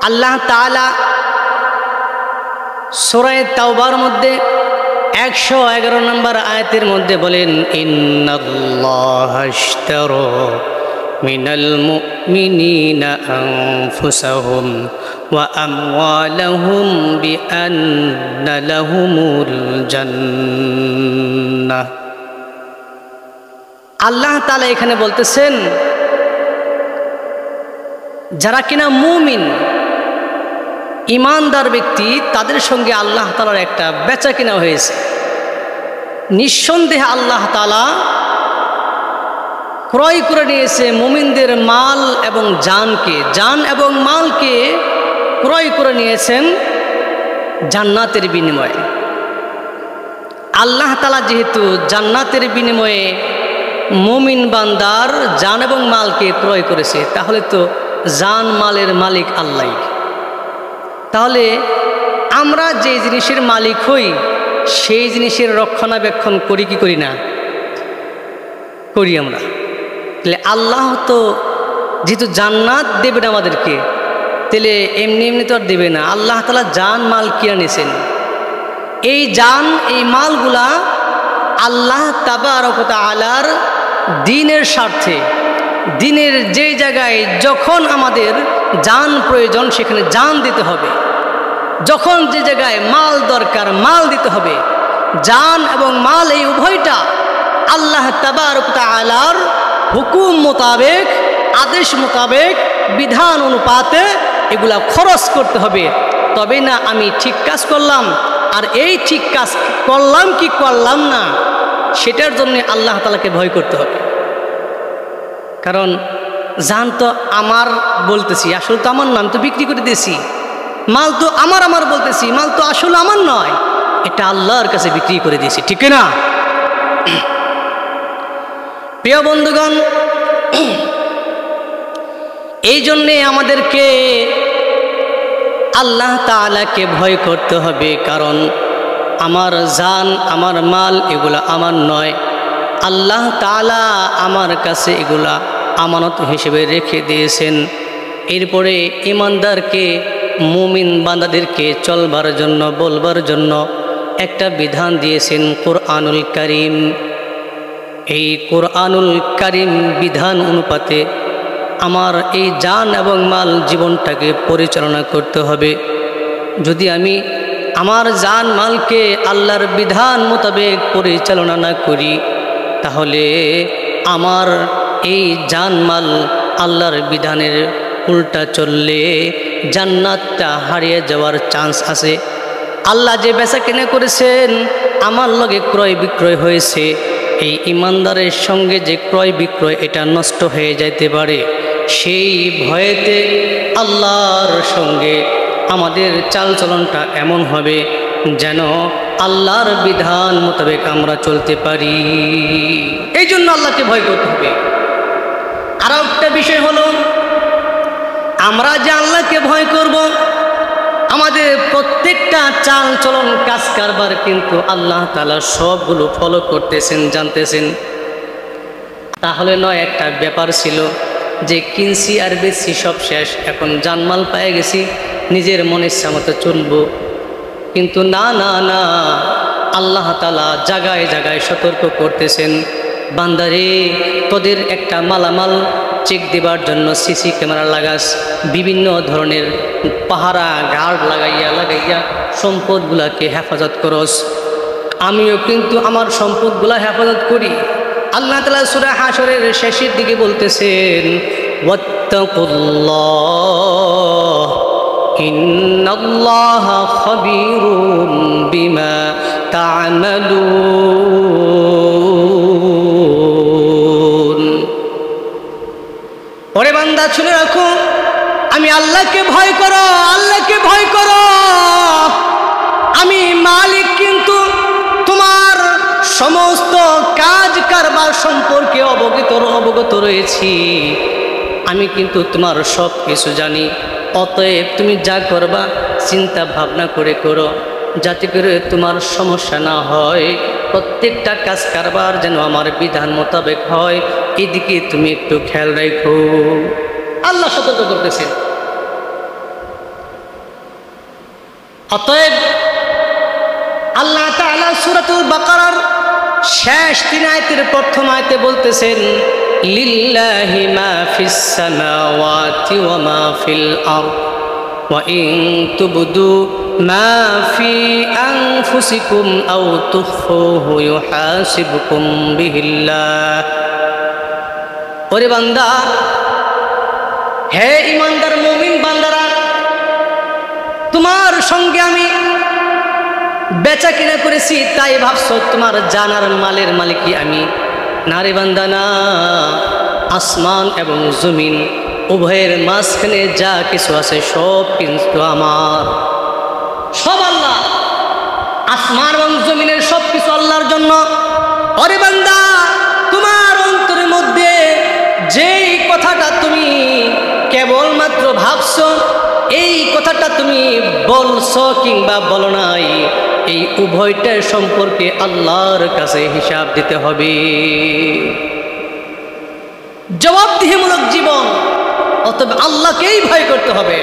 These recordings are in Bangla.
আল্লাহ তাআলা সূরা তাওবার মধ্যে 111 নম্বর আয়াতের মধ্যে বলেন, ইন্নাল্লাহা আশতারা মিনাল মুমিনিনা আনফুসাহুম ওয়া আমওয়ালাহুম বিআন্না লাহুমুল জান্নাহ। আল্লাহ তাআলা এখানে বলতেছেন, যারা কিনা মুমিন ইমানদার ব্যক্তি, তাদের সঙ্গে আল্লাহ তাআলার একটা বেচা কিনা হয়েছে। নিঃসন্দেহে আল্লাহ তাআলা ক্রয় করে নিয়েছে মুমিনদের মাল এবং জানকে, জান এবং মালকে ক্রয় করে নিয়েছেন জান্নাতের বিনিময়ে। আল্লাহ তাআলা যেহেতু জান্নাতের বিনিময়ে মুমিন বান্দার জান এবং মালকে ক্রয় করেছে, তাহলে তো জান মালের মালিক আল্লাহ। তাহলে আমরা যে জিনিসের মালিক হই সেই জিনিসের রক্ষণাবেক্ষণ করি কি করি না? করি আমরা। তাহলে আল্লাহ তো যেহেতু জান্নাত দেবেন আমাদেরকে, তাহলে এমনি এমনি তো আর দেবে না। আল্লাহ তাআলা জান মাল কিনে নিয়েছেন। এই জান এই মালগুলা আল্লাহ তাবারক ওয়া তাআলার দ্বীনের স্বার্থে, দ্বীনের যে জায়গায় যখন আমাদের জান প্রয়োজন সেখানে জান দিতে হবে, যখন যে জায়গায় মাল দরকার মাল দিতে হবে। জান এবং মাল এই উভয়টা আল্লাহ তাবারক ওয়া তাআলার হুকুম মোতাবেক, আদেশ মোতাবেক, বিধান অনুপাতে এগুলা খরচ করতে হবে। তবে না আমি ঠিক কাজ করলাম, আর এই ঠিক কাজ করলাম কি করলাম না সেটার জন্য আল্লাহ তাআলাকে ভয় করতে হবে। কারণ জান তো আমার বলতেছি, আসলে তো আমার নাম তো বিক্রি করে দিয়েছি। মাল তো আমার আমার বলতেছি, মাল তো আসলে আমার নয়, এটা আল্লাহর কাছে বিক্রি করে দিয়েছি, ঠিক না? প্রিয় বন্ধুগণ, এই জন্যে আমাদেরকে আল্লাহ তাআলাকে ভয় করতে হবে। কারণ আমার জান আমার মাল এগুলা আমার নয়, আল্লাহ তাআলা আমার কাছে এগুলা আমানত হিসেবে রেখে দিয়েছেন। এরপরে ইমানদারকে, মুমিন বান্দাদেরকে চলবার জন্য, বলবার জন্য একটা বিধান দিয়েছেন কোরআনুল কারীম। এই কোরআনুল কারীম বিধান অনুপাতে আমার এই জান এবং মাল জীবনটাকে পরিচালনা করতে হবে। যদি আমি আমার জান মালকে আল্লাহর বিধান মোতাবেক পরিচালনা না করি, তাহলে আমার এই জান মাল আল্লাহর বিধানের উল্টা চললে জান্নাতটা হারিয়ে যাওয়ার চান্স আছে। আল্লাহ যে বেচা কেনা করেছেন, আমার লগে ক্রয় বিক্রয় হয়েছে, এই ইমানদারের সঙ্গে যে ক্রয় বিক্রয় এটা নষ্ট হয়ে যাইতে পারে। সেই ভয়েতে আল্লাহর সঙ্গে আমাদের চালচলনটা এমন হবে যেন আল্লাহর বিধান মোতাবেক আমরা চলতে পারি। এই জন্য আল্লাহকে ভয় করতে হবে। আর একটা বিষয় হলো, আমরা যে আল্লাহকে ভয় করব, আমাদের প্রত্যেকটা চাল চলন কাজ কারবার কিন্তু আল্লাহ তাআলা সবগুলো ফলো করতেছেন, জানতেছেন। তাহলে নয় একটা ব্যাপার ছিল যে কিনছি আর বেশি সব শেষ, এখন জানমাল পেয়ে গেছি, নিজের মনের ইচ্ছা মতো চলবো। কিন্তু না না না, আল্লাহ তাআলা জায়গায় জায়গায় সতর্ক করতেছেন, বান্দারে তোদের একটা মালামাল চেক দেবার জন্য সিসি ক্যামেরা লাগাস, বিভিন্ন ধরনের পাহারা গার্ড লাগাইয়া সম্পদগুলাকে হেফাজত করস। আমিও কিন্তু আমার সম্পদগুলা হেফাজত করি। আল্লাহ তাআলা সূরা হাশরের শেষের দিকে বলতেছেন, ওয়াত্তাকুল্লাহ ইন্নাল্লাহা খাবীরুম বিমা তা'মালুন। ওরে বান্দা শুনে রাখো, আমি আল্লাহকে ভয় করো, আল্লাহকে ভয় করো। আমি মালিক, কিন্তু তোমার সমস্ত কাজ কারবার সম্পর্কে অবগত রয়েছি। আমি কিন্তু তোমার সব কিছু জানি। অতএব তুমি যা করবা চিন্তা ভাবনা করে করো, যাতে করে তোমার সমস্যা না হয়। প্রত্যেকটা কাজ কারবার যেন আমার বিধান মোতাবেক হয়, এদিকে তুমি একটু খেয়াল রাখো। আল্লাহ সতর্ক করতেছেন। অতএব আল্লাহ তাআলা সূরাতুল বাকারার শেষ 3 আয়াতের প্রথম আয়াতে বলতেছেন লিল্লাহি মা ফিস সামাওয়াতি ওয়া মা ফিল আরদ ওয়া ইন তুবদু মা ফি আনফুসিকুম আও তুখফুহু ইউহাসিবুকুম বিহিল্লাহ। ওরে বান্দা, হে ঈমানদার মুমিন বান্দারা, তোমার সঙ্গে আমি বেচা কিনা করেছি তাই ভাবছো তোমার জানার মালের মালিকই আমি। না রে বান্দা না, আসমান এবং জমিন উভয়ের মাঝখানে যা কিছু আছে সব কিন্তু আমার, সব আল্লাহ। আসমান এবং জমিনের সব কিছু আল্লাহর জন্য। ওরে বান্দা, তোমার অন্তরের মধ্যে যেই কথাটা তুমি কেবলমাত্র ভাবছো, এই কথাটা তুমি বলছো কিংবা বলো নাই, এই উভয়টার সম্পর্কে আল্লাহর কাছে হিসাব দিতে হবে। জবাবদিহিমূলক জীবন, অতএব আল্লাহকেই ভয় করতে হবে।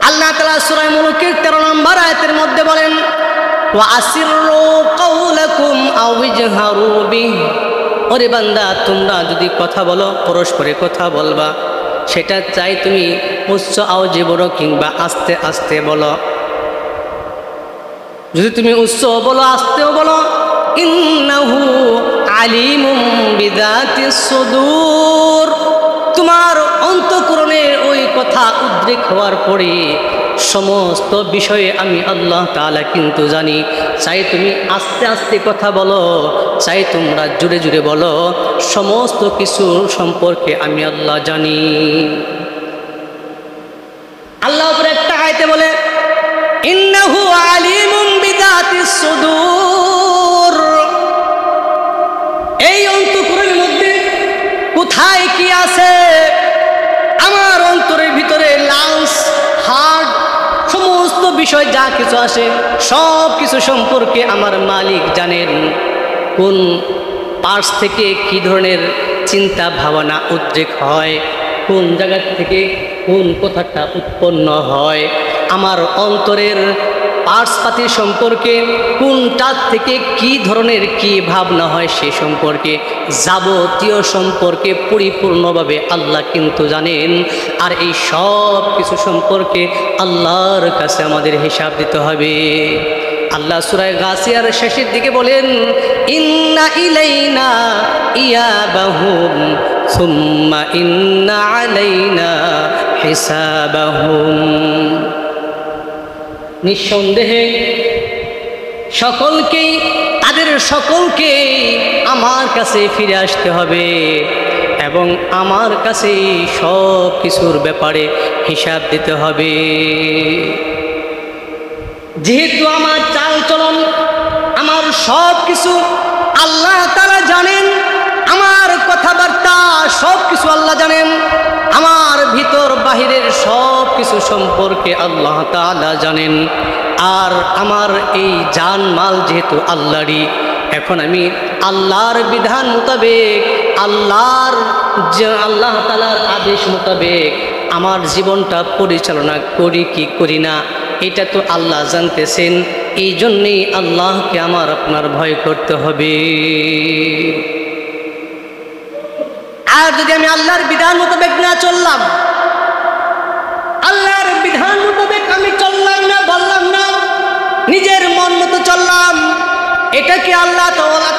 আল্লাহ তাআলা সূরা মুলুকের 13 নম্বর আয়াতের মধ্যে বলেন ওয়া আসিররু কাওলাকুম আও ইজহারু বিহি। ওরে বান্দা, তোমরা যদি কথা বলো, পরস্পরে কথা বলবা, সেটা চাই তুমি উচ্চ আওয়াজে বলো কিংবা আস্তে আস্তে বলো। যদি তুমি উচ্চ বলো আস্তেও বলো, ইন্নাহু আলিমুম বিযাতিস সুদূর। তোমার অন্তঃকরণের ওই কথা উদ্রেক হওয়ার পরে সমস্ত বিষয়ে আমি আল্লাহ তাআলা কিন্তু জানি। চাই তুমি আস্তে আস্তে কথা বলো, চাই তোমরা জুড়ে জুড়ে বলো, সমস্ত কিছু সম্পর্কে আমি আল্লাহ জানি। আল্লাহ উপরে একটা আয়াতে বলে ইন্নাহু আলিমুম বিযাতিস সুদূর। এই অন্তঃকরণের মধ্যে কোথায় কি আছে, আমার অন্তরের ভিতরে লাংস, হার্ট, সমস্ত বিষয় যা কিছু আসে সব কিছু সম্পর্কে আমার মালিক জানেন। কোন পার্টস থেকে কি ধরনের চিন্তা ভাবনা উদ্রেক হয়, কোন জায়গা থেকে কোন কথাটা উৎপন্ন হয়, আমার অন্তরের পার্টসপাতি সম্পর্কে কোনটার থেকে কি ধরনের কি ভাবনা হয় সে সম্পর্কে, যাবতীয় সম্পর্কে পরিপূর্ণভাবে আল্লাহ কিন্তু জানেন। আর এই সব কিছু সম্পর্কে আল্লাহর কাছে আমাদের হিসাব দিতে হবে। আল্লাহ সূরা গাসিয়ার শেষের দিকে বলেন ইন্না ইলাইনা ইয়াবাহুম সুম্মা ইন্না আলাইনা হিসাবাহুম। নিঃসন্দেহে সকলকেই, তাদের সকলকেই আমার কাছে ফিরে আসতে হবে এবং আমার কাছে সব কিছুর ব্যাপারে হিসাব দিতে হবে। যেহেতু আমার চাল চলন, আমার সব কিছু আল্লাহ তাআলা জানেন, আমার কথাবার্তা সব কিছু আল্লাহ জানেন, আমার ভিতর বাহিরের সব কিছু সম্পর্কে আল্লাহ তাআলা জানেন। আর আমার এই জান মাল যেহেতু আল্লাহরই, এখন আমি আল্লাহর বিধান মোতাবেক, আল্লাহ তাআলার আদেশ মোতাবেক আমার জীবনটা পরিচালনা করি কি করি না, এটা তো আল্লাহ জানতেছেন। এই জন্যেই আল্লাহকে আমার আপনার ভয় করতে হবে। আর যদি আমি আল্লাহর বিধান মোতাবেক না চললাম, আল্লাহর বিধান মোতাবেক আমি চললাম না, বললাম না, নিজের মন মতো চললাম, এটাকে আল্লাহ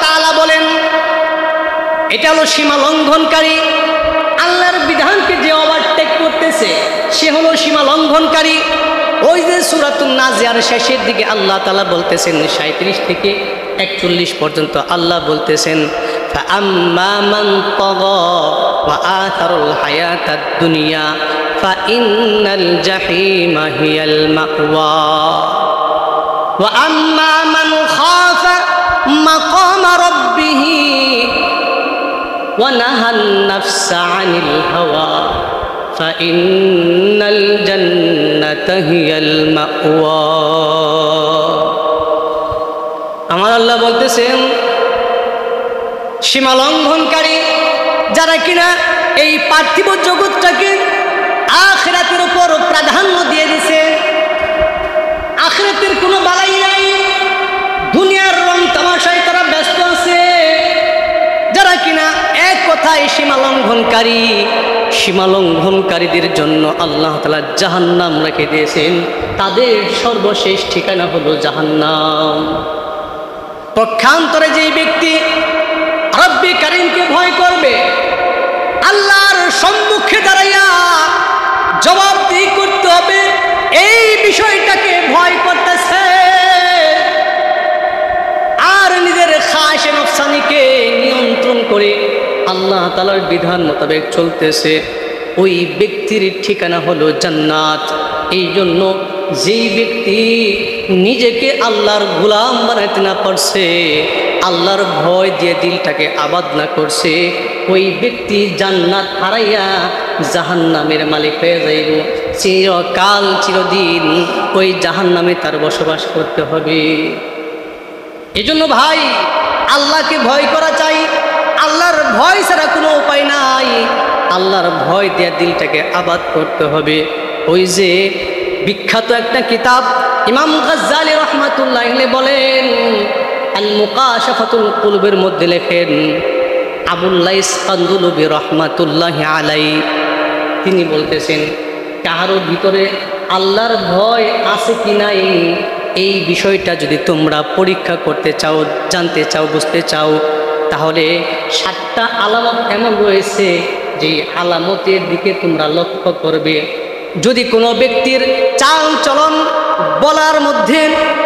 তাআলা বলেন এটা হলো সীমা লঙ্ঘনকারী। আল্লাহর বিধানকে যে ওভারটেক করতেছে সে হলো সীমা লঙ্ঘনকারী। ওই যে সূরাতুন নাজিয়ার শেষের দিকে আল্লাহ তাআলা বলতেছেন 37 থেকে 41 পর্যন্ত আল্লাহ বলতেছেন فأما من طغى وآثر الحياة الدنيا فإن الجحيم هي المأوى وأما من خاف مقام ربه ونهى النفس عن الهوى فإن الجنة هي المأوى। আমার আল্লাহ বলতেছেন সীমা লঙ্ঘনকারী যারা কিনা এই পার্থিব জগৎটাকে আখিরাতের উপর প্রাধান্য দিয়ে দিছে, আখিরাতের কোনো বালাই নাই, দুনিয়ার রং তামাশায় তারা ব্যস্ত আছে। যারা কিনা এক কথায় সীমালঙ্ঘনকারীদের জন্য আল্লাহ তাআলা জাহান্নাম রেখে দিয়েছেন, তাদের সর্বশেষ ঠিকানা হলো জাহান্নাম। পক্ষান্তরে যেই ব্যক্তি রব্বে কারীমকে ভয় করবে, আল্লাহর সম্মুখে দাঁড়াইয়া জবাবদিহি করতে হবে, এই বিষয়টাকে ভয় করতেছে, আর নিজের খায়েশে নফসানিকে নিয়ন্ত্রণ করে আল্লাহ তাআলার বিধান মোতাবেক চলতেছে, ওই ব্যক্তির ঠিকানা হলো জান্নাত। এই জন্য যেই ব্যক্তি নিজেকে আল্লাহর গোলাম বানাইতে না পারছে, আল্লাহর ভয় দিয়ে দিলটাকে আবাদ না করছে, ওই ব্যক্তি জান্নাত হারাইয়া জাহান্নামের মালিক হয়ে যাইব। চিরকাল চিরদিন ওই জাহান্নামে তার বসবাস করতে হবে। এজন্য ভাই, আল্লাহকে ভয় করা চাই, আল্লাহর ভয় ছাড়া কোনো উপায় নাই। আল্লাহর ভয় দিয়ে দিলটাকে আবাদ করতে হবে। ওই যে বিখ্যাত একটা কিতাব ইমাম গাজ্জালী রাহমাতুল্লাহ আলাইহি বলেন, আল মুকাশাফাতুল কুলুবের মধ্যে লেখেন আবুল্লাহ ইসকান্দুলবি রহমাতুল্লাহি আলাইহি, তিনি বলতেছেন, কারো ভিতরে আল্লাহর ভয় আছে কি নাই, এই বিষয়টা যদি তোমরা পরীক্ষা করতে চাও, জানতে চাও, বুঝতে চাও, তাহলে 7টা আলামত এমন রয়েছে যে আলামতের দিকে তোমরা লক্ষ্য করবে। যদি কোনো ব্যক্তির চাল চলন বলার মধ্যে,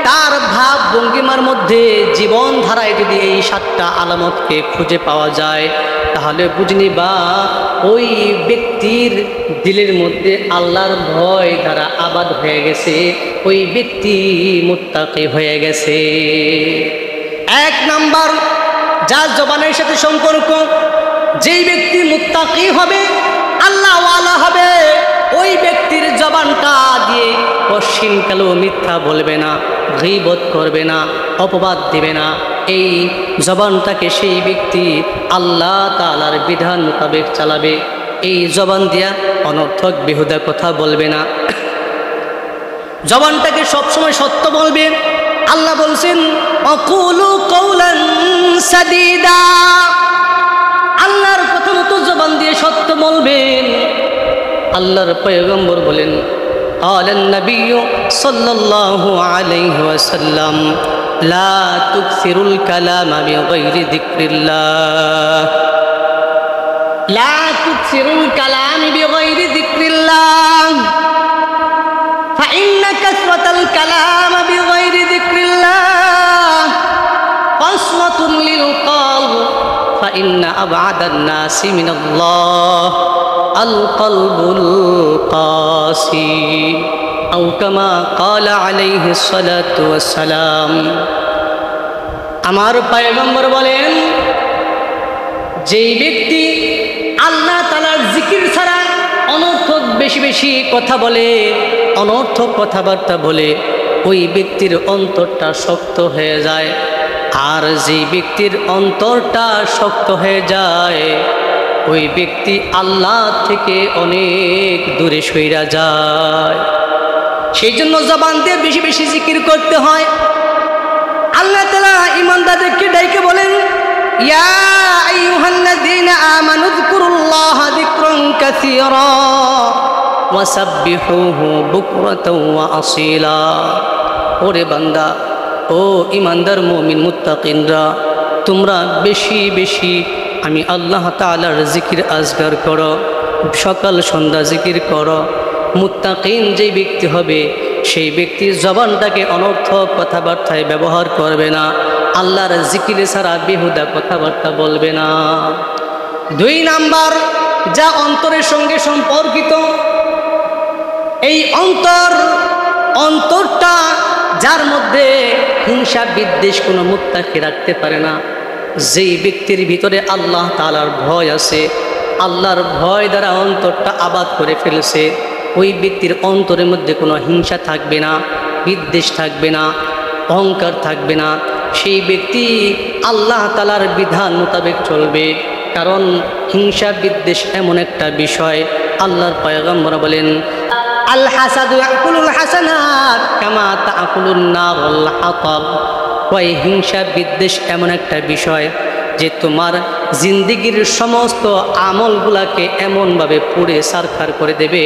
তার ভাব ভঙ্গিমার মধ্যে, জীবনধারায় যদি এই 7টা আলামতকে খুঁজে পাওয়া যায়, তাহলে বুঝনি বা ওই ব্যক্তির দিলের মধ্যে আল্লাহর ভয় দ্বারা আবাদ হয়ে গেছে, ওই ব্যক্তি মুত্তাকি হয়ে গেছে। 1 নাম্বার, যার জবানের সাথে সম্পর্ক, যেই ব্যক্তি মুত্তাকি হবে, আল্লাহওয়ালা হবে, ওই ব্যক্তির জবানটা দিয়ে কশিনকালেও মিথ্যা বলবে না, গীবত করবে না, অপবাদ দিবে না। এই জবানটাকে সেই ব্যক্তি আল্লাহ তাআলার বিধান মোতাবেক চালাবে। এই জবান দিয়া অনর্থক বেহুদা কথা বলবে না, জবানটাকে সবসময় সত্য বলবে। আল্লাহ বলছেন, আকুলু কওলান সাদীদা, আল্লাহর কথা মতো জবান দিয়ে সত্য বলবেন। আল্লাহর পয়গম্বর বলেন, আলান নবী সাল্লাল্লাহু আলাইহি ওয়াসাল্লাম, লা তুকসিরুল কালামা বিগাইরি যিকরিল্লাহ, লা তুকসিরুল কালাম বিগাইরি যিকরিল্লাহ, ফাইন্না কাসরাতাল কালাম বিগাইরি যিকরিল্লাহ কাসরাতুন লিল কলব, ফাইন্না আবআদান নাসি মিনাল্লাহ আল কলবুল কাসি, আও কামা ক্বালা আলাইহিস সালাতু ওয়াস সালাম। আমার পয়গম্বর বলেন, যেই ব্যক্তি আল্লাহ তাআলার জিকির ছাড়া অনর্থক বেশি বেশি কথা বলে, অনর্থক কথাবার্তা বলে, ওই ব্যক্তির অন্তরটা শক্ত হয়ে যায়। আর যেই ব্যক্তির অন্তরটা শক্ত হয়ে যায়, ওই ব্যক্তি আল্লাহ থেকে অনেক দূরে সইরা যায়। সেই জন্য জবান দিয়ে বেশি বেশি জিকির করতে হয়। আল্লাহ তাআলা ঈমানদারদেরকে ডাইকে বলেন, ইয়া আইয়ুহাল্লাযীনা আমানু যকুরুল্লাহা যিকরান কাসীরা ওয়াসাব্বিহুহু বুকরাতাও ওয়া আসীলা। ওরে বান্দা, ও ঈমানদার মুমিন মুত্তাকিনরা, তোমরা বেশি বেশি আমি আল্লাহ তাআলার জিকির আজগার করো, সকাল সন্ধ্যা জিকির করো। মুত্তাকিন যেই ব্যক্তি হবে, সেই ব্যক্তির জবানটাকে অনর্থক কথাবার্তায় ব্যবহার করবে না, আল্লাহর জিকিরে ছাড়া বেহুদা কথাবার্তা বলবে না। 2 নাম্বার, যা অন্তরের সঙ্গে সম্পর্কিত, এই অন্তরটা যার মধ্যে হিংসা বিদ্বেষ কোনো মুত্তাকি রাখতে পারে না। যেই ব্যক্তির ভিতরে আল্লাহ তাআলার ভয় আছে, আল্লাহর ভয় দ্বারা অন্তরটা আবাদ করে ফেলছে, ওই ব্যক্তির অন্তরের মধ্যে কোনো হিংসা থাকবে না, বিদ্বেষ থাকবে না, অহংকার থাকবে না। সেই ব্যক্তি আল্লাহ তাআলার বিধান মোতাবেক চলবে। কারণ হিংসা বিদ্বেষ এমন একটা বিষয়, আল্লাহর পয়গম্বর বলেন, আল হাসাদু ইয়াকুলুল হাসানাত কামা তাকুলুন নারুল হাতাব। ওই হিংসা বিদ্বেষ এমন একটা বিষয় যে তোমার জিন্দিগির সমস্ত আমলগুলাকে এমনভাবে পুড়ে সারখার করে দেবে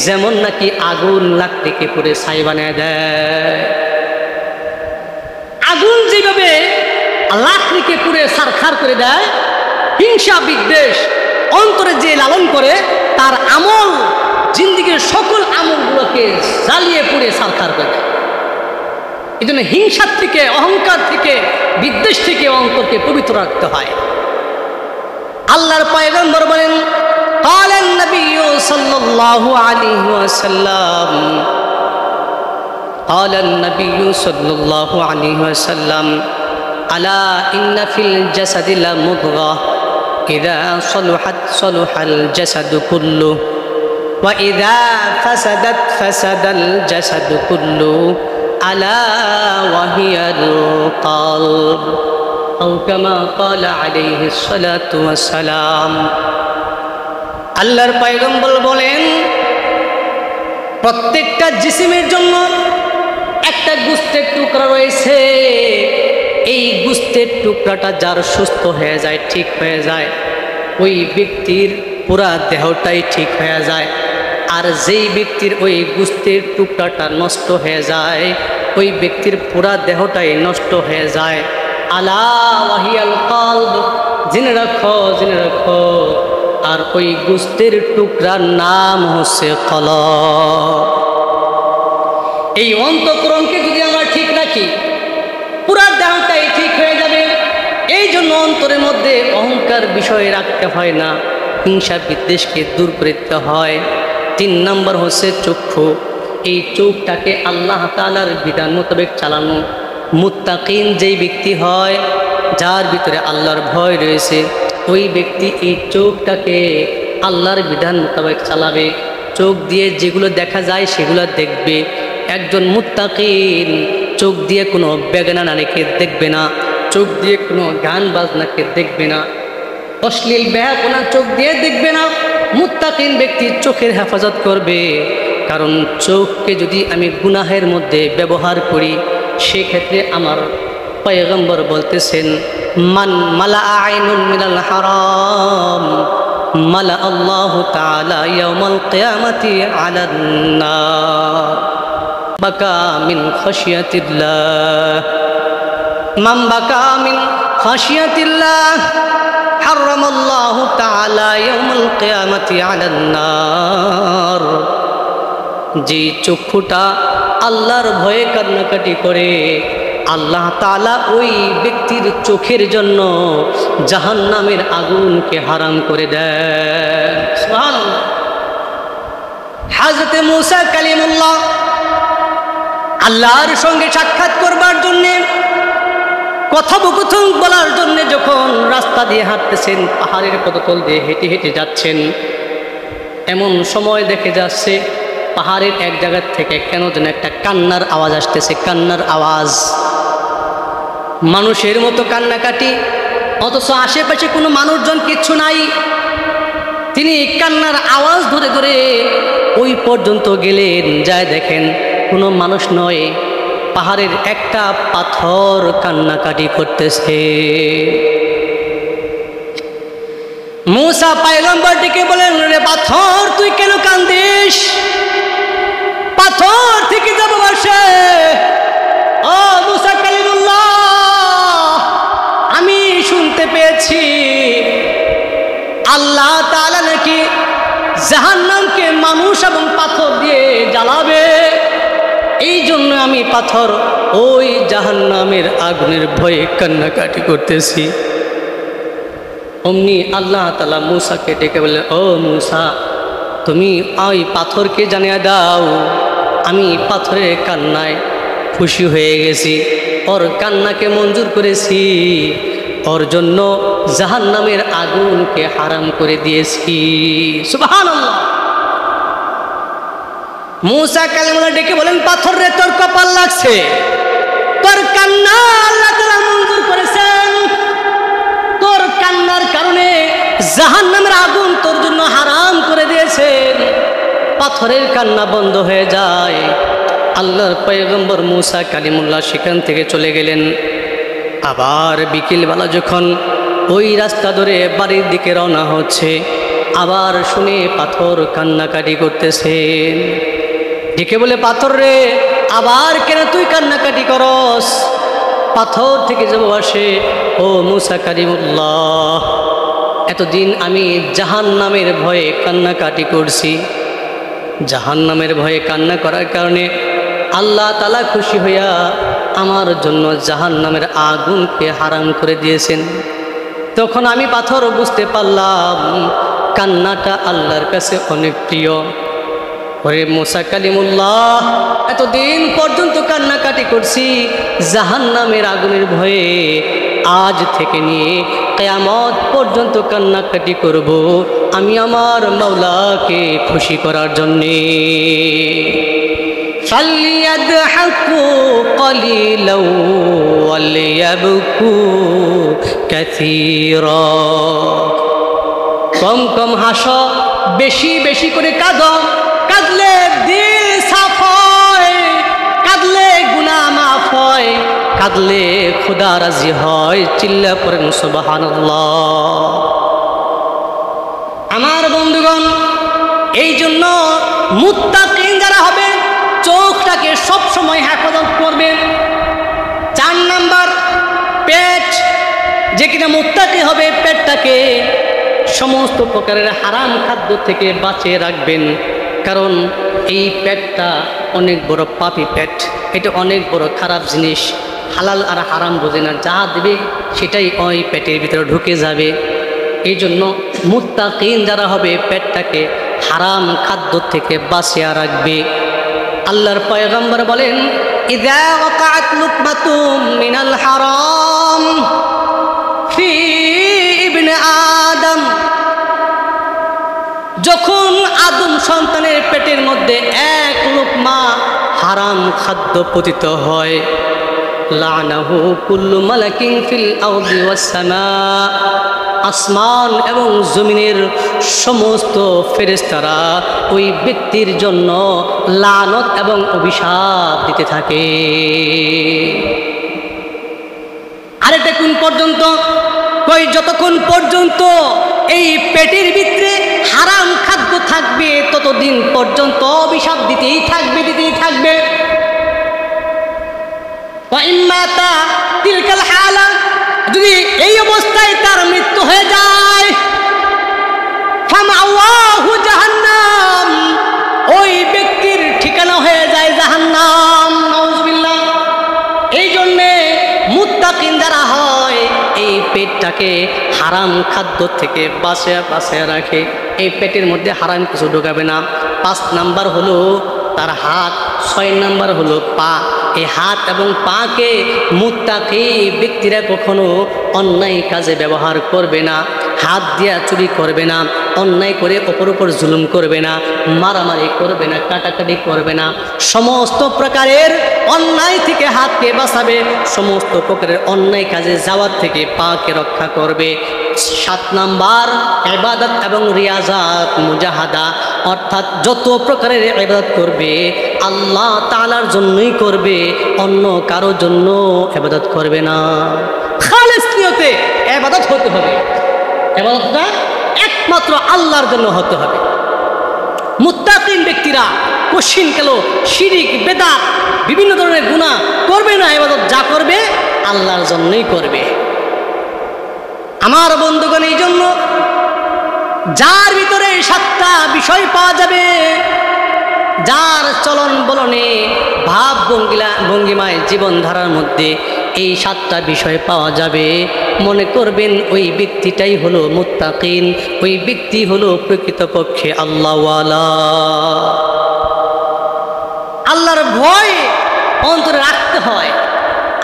যেমন নাকি আগুন লাকড়িকে পুড়ে ছাই বানিয়ে দেয়। আগুন যেভাবে লাকড়িকে পুড়ে সারখার করে দেয়, হিংসা বিদ্বেষ অন্তরে যে লালন করে তার আমল, জিন্দিগির সকল আমলগুলোকে জ্বালিয়ে পুড়ে সারখার করে দেয়। এই জন্য হিংসার থেকে, অহংকার থেকে, বিদ্বেষ থেকে অন্তরকে পবিত্র রাখতে হয়। আল্লাহর পয়গম্বর বলেন, قال النبي صلى الله عليه وسلم قال النبي صلى الله عليه وسلم ألا إن في الجسد لمضغة إذا صلحت صلح الجسد كله وإذا فسدت فسد الجسد كله ألا وهي القلب أو كما قال عليه الصلاة والسلام। আল্লাহর পয়গম্বর বলেন, প্রত্যেকটা জিসিমের জন্য একটা গোস্তের টুকরা রয়েছে। এই গোস্তের টুকরাটা যার সুস্থ হয়ে যায়, ঠিক হয়ে যায়, ওই ব্যক্তির পুরা দেহটাই ঠিক হয়ে যায়। আর যেই ব্যক্তির ওই গোস্তের টুকরাটা নষ্ট হয়ে যায়, ওই ব্যক্তির পুরা দেহটাই নষ্ট হয়ে যায়। আলা ওয়াহিয়াল কলব, জেনে রাখো, জেনে রাখো। আর ওই গোস্তের টুকরার নাম হচ্ছে কলব। এই অন্তঃকরণকে যদি আমরা ঠিক রাখি, পুরা দেহটাই ঠিক হয়ে যাবে। এই জন্য অন্তরের মধ্যে অহংকার বিষয় রাখতে হয় না, হিংসা বিদ্বেষকে দূর করতে হয়। 3 নম্বর হচ্ছে চক্ষু। এই চোখটাকে আল্লাহ তাআলার বিধান মোতাবেক চালানো। মুত্তাকিন যেই ব্যক্তি হয়, যার ভিতরে আল্লাহর ভয় রয়েছে, ওই ব্যক্তি এই চোখটাকে আল্লাহর বিধান মোতাবেক চালাবে। চোখ দিয়ে যেগুলো দেখা যায় সেগুলো দেখবে। একজন মুত্তাকিন চোখ দিয়ে কোনো বেগানা নারীকে দেখবে না, চোখ দিয়ে কোনো গান বাজনাকে দেখবে না, অশ্লীল বেহাপনা চোখ দিয়ে দেখবে না। মুত্তাকিন ব্যক্তি চোখের হেফাজত করবে। কারণ চোখকে যদি আমি গুনাহের মধ্যে ব্যবহার করি, সেক্ষেত্রে আমার পয়গম্বর বলতেছেন, মান মালা আইনুন মিনাল হারাম মালা আল্লাহু তাআলা ইয়াউমাল কিয়ামাতি আলান নার বাকা মিন খাশিয়াতিল্লাহ মান বাকা মিন খাশিয়াতিল্লাহ হারামাল্লাহু তাআলা ইয়াউমাল কিয়ামাতি আলান নার। যে চক্ষুটা আল্লাহর ভয়ে কান্নাকাটি করে, আল্লাহ তাআলা ওই ব্যক্তির চোখের জন্য জাহান্নামের আগুনকে হারাম করে দেন। সুবহানাল্লাহ। হযরত মূসা কালিমুল্লাহ আল্লাহর সঙ্গে সাক্ষাৎ করবার জন্য, কথোপকথন বলার জন্য যখন রাস্তা দিয়ে হাঁটতেছেন, পাহাড়ের পদতল দিয়ে হেঁটে হেঁটে যাচ্ছেন, এমন সময় দেখে যাচ্ছে পাহাড়ের এক জায়গা থেকে কেন যেন একটা কান্নার আওয়াজ আসতেছে। কান্নার আওয়াজ, মানুষের মতো কান্নাকাটি, অথচ আশেপাশে কোনো মানুষজন কিচ্ছু নাই। তিনি কান্নার আওয়াজ ধরে ধরে ওই পর্যন্ত গেলেন, যায় দেখেন কোনো মানুষ নয়, পাহাড়ের একটা পাথর কান্নাকাটি করতেছে। মূসা পয়গম্বরটিকে বলেন, রে পাথর তুই কেন কান্দিস? পাথর থেকে যাবো বসে, ও মূসা কালিমুল্লাহ, আমি শুনতে পেয়েছি আল্লাহ তাআলা নাকি জাহান্নামকে মানুষ এবং পাথর দিয়ে জ্বালাবে। এই জন্য আমি পাথর ওই জাহান্নামের আগুনের ভয়ে কান্নাকাটি করতেছি। অমনি আল্লাহ তাআলা মূসাকে ডেকে বললেন, ও মূসা, তুমি ওই পাথরকে জানিয়ে দাও আমি পাথরের কান্নায় খুশি হয়ে গেছি, ওর কান্নাকে মঞ্জুর করেছি, ওর জন্য জাহান্নামের আগুনকে হারাম করে দিয়েছি। সুবহানাল্লাহ। মূসা কালিমুল্লাহ ডেকে বলেন, পাথর রে, তোর কপাল লাগছে, তোর কান্না আল্লাহ তাআলা মঞ্জুর করেছেন। তোর কান্নার কারণে জাহান্নামের আগুন তোর জন্য হারাম করে দিয়েছেন। পাথরের কান্না বন্ধ হয়ে যায়। আল্লাহর পয়গম্বর মুসা কালিমুল্লাহ সেখান থেকে চলে গেলেন। আবার বিকেলবেলা যখন ওই রাস্তা ধরে বাড়ির দিকে রওনা হচ্ছে, আবার শুনে পাথর কান্নাকাটি করতেছেন। ডেকে বলে, পাথর রে, আবার কেন তুই কান্নাকাটি করস? পাথর থেকে জবাব আসে, ও মুসা কালিমুল্লাহ, এতদিন আমি জাহান্নামের ভয়ে কান্নাকাটি করছি। জাহান্নামের ভয়ে কান্না করার কারণে আল্লাহ তাআলা খুশি হইয়া আমার জন্য জাহান্নামের আগুনকে হারাম করে দিয়েছেন। তখন আমি পাথর বুঝতে পারলাম কান্নাটা আল্লাহর কাছে অনেক প্রিয়। ওরে মুসা কালিমুল্লাহ, এতদিন পর্যন্ত কান্নাকাটি করছি জাহান্নামের আগুনের ভয়ে, আজ থেকে নিয়ে কিয়ামত পর্যন্ত কান্নাকাটি করব আমি আমার মাওলাকে খুশি করার জন্যে। فَلْيَضْحَكُوا قَلِيلًا وَلْيَبْكُوا كَثِيرًا। কম কম হাসো, বেশি বেশি করে কাঁদো। কাঁদলে দিল সাফ হয়, কাঁদলে গুনাহ মাফ হয়, কাঁদলে খোদা রাজি হয়। চিল্লা পড়েন সুবহানাল্লাহ। আমার বন্ধুগণ, এই জন্য মুত্তাকিন যারা হবে চোখটাকে সব সময় হেফাজত করবেন। 4 নাম্বার, পেট। যে কিনা মুত্তাকি হবে পেটটাকে সমস্ত প্রকারের হারাম খাদ্য থেকে বাঁচিয়ে রাখবেন। কারণ এই পেটটা অনেক বড় পাপী পেট, এটা অনেক বড় খারাপ জিনিস। হালাল আর হারাম বোঝে না, যা দেবে সেটাই ওই পেটের ভিতরে ঢুকে যাবে। এই জন্য মুত্তাকিন যারা হবে পেটটাকে হারাম খাদ্য থেকে বাঁচিয়ে রাখবে। আল্লাহর পয়গম্বর বলেন, ইযা ওয়াকাআত লুকমাতুম মিনাল হারাম ফি ইবনে আদম, যখন আদম সন্তানের পেটের মধ্যে এক লোকমা হারাম খাদ্য পতিত হয়, লানাহু কুল্লু মালাকিন ফিল আরদি ওয়াস সামা, আসমান এবং জমিনের সমস্ত ফেরেশতারা ওই ব্যক্তির জন্য লানত এবং অভিশাপ দিতে থাকে। আরেকটা কোন পর্যন্ত? কই যতক্ষণ পর্যন্ত এই পেটের ভিতরে হারাম খাদ্য থাকবে ততদিন পর্যন্ত অভিশাপ দিতেই থাকবে, দিতেই থাকবে। ওয়াইম্মাতা তিলকাল হালা, যদি এই অবস্থায় তার মৃত্যু হয়ে যায়, ফামাওয়াহু জাহান্নাম, ওই ব্যক্তির ঠিকানা হয়ে যায় জাহান্নাম। নাউযুবিল্লাহ। এই জন্যে মুত্তাকিন যারা হয় এই পেটটাকে হারাম খাদ্য থেকে বাঁচিয়ে রাখে। এই পেটের মধ্যে হারাম কিছু ঢোকাবে না। 5 নাম্বার হলো তার হাত, 6 নাম্বার হলো পা। এই হাত এবং পাকে মুত্তাকি ব্যক্তিরা কখনো অন্যায় কাজে ব্যবহার করবে না। হাত দিয়া চুরি করবে না, অন্যায় করে অপর উপর জুলুম করবে না, মারামারি করবে না, কাটাকাটি করবে না। সমস্ত প্রকারের অন্যায় থেকে হাতকে বাঁচাবে, সমস্ত প্রকারের অন্যায় কাজে যাওয়ার থেকে পাকে রক্ষা করবে। 7 নাম্বার, ইবাদত এবং রিয়াজাত মুজাহাদা, অর্থাৎ যত প্রকারের ইবাদত করবে আল্লাহ তাআলার জন্যই করবে, অন্য কারো জন্য ইবাদত করবে না। খালিস নিয়তে ইবাদত হতে হবে, ইবাদতটা একমাত্র আল্লাহর জন্য হতে হবে। মুত্তাকিন ব্যক্তিরা কশিন কালো শিরিক বেদাত বিভিন্ন ধরনের গুনাহ করবে না, ইবাদত যা করবে আল্লাহর জন্যই করবে। আমার বন্ধুগণ, এই জন্য যার ভিতরে 7টা বিষয় পাওয়া যাবে, যার চলন বলনে ভাব ভঙ্গিমায় জীবনধারার মধ্যে এই 7টা বিষয় পাওয়া যাবে, মনে করবেন ওই ব্যক্তিটাই হলো মুত্তাকিন, ওই ব্যক্তি হলো প্রকৃতপক্ষে আল্লাহওয়ালা। আল্লাহর ভয় অন্তরে রাখতে হয়,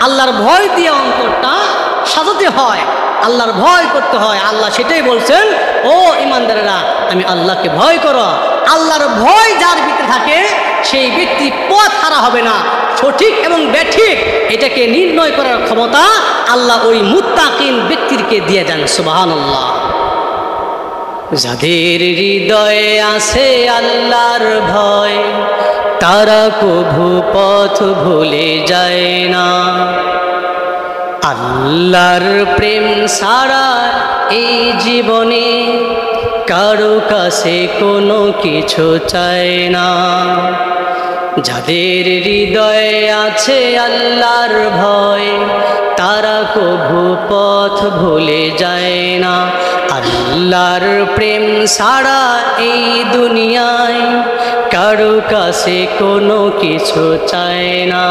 আল্লাহর ভয় দিয়ে অন্তরটা সাজাতে হয়, আল্লাহর ভয় করতে হয়। আল্লাহ সেটাই বলছেন, ও ঈমানদারেরা আমি আল্লাহকে ভয় করো। আল্লাহর ভয় যার ভিতরে থাকে সেই ব্যক্তি পথ হারা হবে না। সঠিক এবং বেঠিক এটাকে নির্ণয় করার ক্ষমতা আল্লাহ ওই মুত্তাকিন ব্যক্তিকে দিয়ে দেন। সুবহানাল্লাহ। যাদের হৃদয়ে আছে আল্লাহর ভয় তারা কভু পথ ভুলে যায় না। আল্লাহর প্রেম ছাড়া এই জীবনে কারো কাছে কোনো কিছু চায় না। যাদের হৃদয়ে আছে আল্লাহর ভয় তারা কভু পথ ভুলে যায় না। আল্লাহর প্রেম ছাড়া এই দুনিয়ায় কারো কাছে কোনো কিছু চায় না।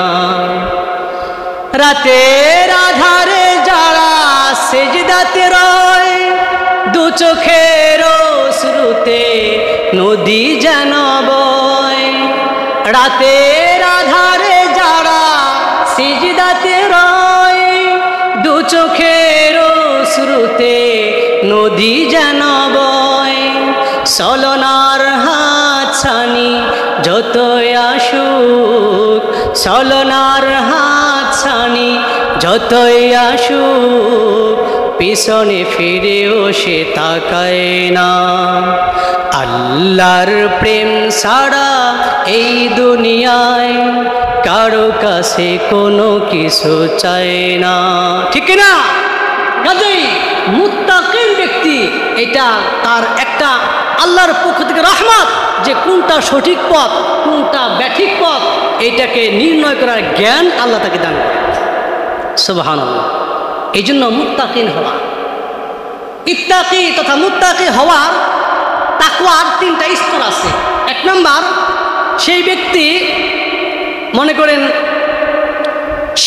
রাতের আধারে যারা সেজদাতে রয় দু চোখের অশ্রুতে নদী যেন বয়। রাতের আধারে যারা সিজদাতে রয় দু চোখের অশ্রুতে নদী যেন বয়। চলনার হাত ছানি যতই আসুক, চলনার হাত ছানি যতই আসুক, পিছনে ফিরেও সে তাকায় না। আল্লাহর প্রেম ছাড়া এই দুনিয়ায় কারো কাছে কোনো কিছু চায় না। ঠিক না? কাজেই মুত্তাকিন ব্যক্তি এটা তার একটা আল্লাহর পক্ষ থেকে রহমত যে কোনটা সঠিক পথ কোনটা ব্যাঠিক পথ এটাকে নির্ণয় করার জ্ঞান আল্লাহ তাকে দান করে। সুবহানাল্লাহ। এই জন্য মুত্তাকিন হওয়া, ইত্তাকি তথা মুত্তাকি হওয়ার তাকওয়ার তিনটা স্তর আছে। এক নাম্বার, সেই ব্যক্তি মনে করেন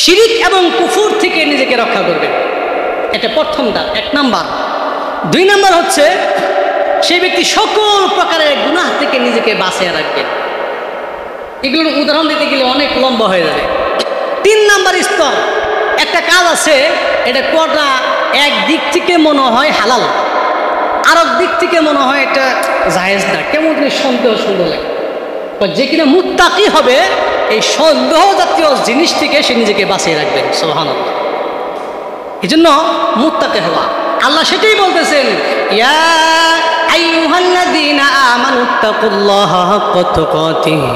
শিরিক এবং কুফুর থেকে নিজেকে রক্ষা করবেন, এটা প্রথম ধাপ, এক নাম্বার। দুই নাম্বার হচ্ছে সেই ব্যক্তি সকল প্রকারের গুনাহ থেকে নিজেকে বাঁচিয়ে রাখবেন। এগুলোর উদাহরণ দিতে গেলে অনেক লম্বা হয়ে যাবে। তিন নাম্বার স্তর, একটা কাজ আছে এটা করা এক দিক থেকে মনে হয় হালাল, আর এক দিক থেকে মনে হয় এটা জায়েজ না, কেমন সন্দেহ সুন্দর লাগে। যে কিনা মুত্তাকি হবে এই সন্দেহ জাতীয় জিনিস থেকে সে নিজেকে বাঁচিয়ে রাখবেন। সুবহানাল্লাহ। এই জন্য মুত্তাকি হওয়া, আল্লাহ সেটাই বলতেছেন, ইয়া আইয়ুহাল্লাযীনা আমানুত্তাকুল্লাহা হাক্কা তুকাতিহি,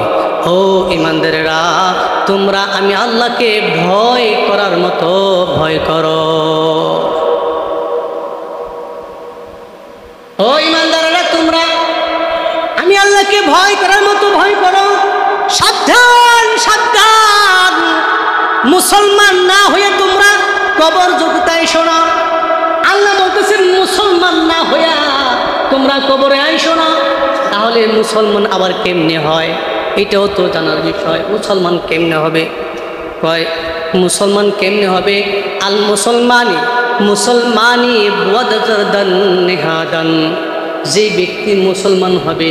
ও ঈমানদারেরা তোমরা আমি আল্লাহকে ভয় করার মতো ভয় করো। ও ঈমানদারেরা তোমরা আমি আল্লাহকে ভয় করার মতো ভয় করো। সাবধান সাবধান, মুসলমান না হয়ে তোমরা কবর জগতায় এসো না। আল্লাহ বলতেছেন মুসলমান না হইয়া তোমরা কবরে আইসো না। তাহলে মুসলমান আবার কেমনে হয় এটাও তো জানার বিষয়। মুসলমান কেমনে হবে? কয় মুসলমান কেমনে হবে? আল মুসলমানি মুসলমানি ওয়াদাদান নিহাদান, যে ব্যক্তি মুসলমান হবে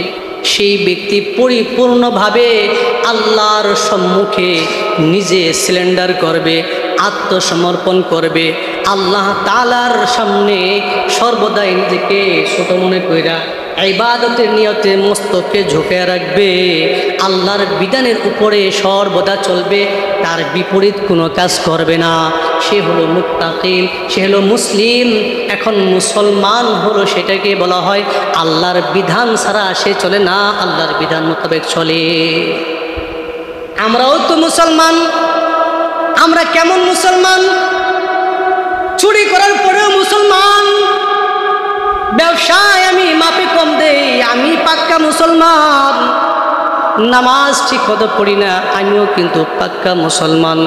সেই ব্যক্তি পরিপূর্ণভাবে আল্লাহর সম্মুখে নিজে সিলেন্ডার করবে, আত্মসমর্পণ করবে, আল্লাহ তাআলার সামনে সর্বদাই নিজেকে ছোট মনে কইরা ইবাদতের নিয়তে মস্তকে ঝুঁকে রাখবে, আল্লাহর বিধানের উপরে সর্বদা চলবে, তার বিপরীত কোনো কাজ করবে না। সে হলো মুত্তাকিন, সে হলো মুসলিম। এখন মুসলমান হলো সেটাকে বলা হয় আল্লাহর বিধান ছাড়া সে চলে না, আল্লাহর বিধান মোতাবেক চলে। আমরাও তো মুসলমান। আমরা কেমন মুসলমান? চুরি করার পরেও মুসলমান, ব্যবসায় আমি মাপে কম দেই, আমি পাক্কা মুসলমান। নামাজ ঠিক মতো পড়ি না, আমিও কিন্তু পাক্কা মুসলমান।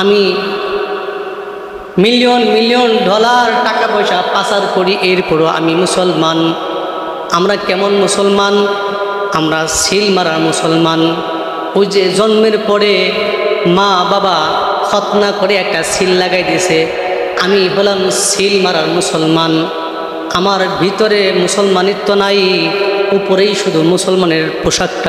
আমি মিলিয়ন মিলিয়ন ডলার টাকা পয়সা পাচার করি, এরপরও আমি মুসলমান। আমরা কেমন মুসলমান? আমরা সিল মারা মুসলমান। ওই যে জন্মের পরে মা বাবা খতনা করে একটা সিল লাগাই দিয়েছে, আমি হলাম সিল মারার মুসলমান। আমার ভিতরে মুসলমানিত্ব নাই, উপরেই শুধু মুসলমানের পোশাকটা।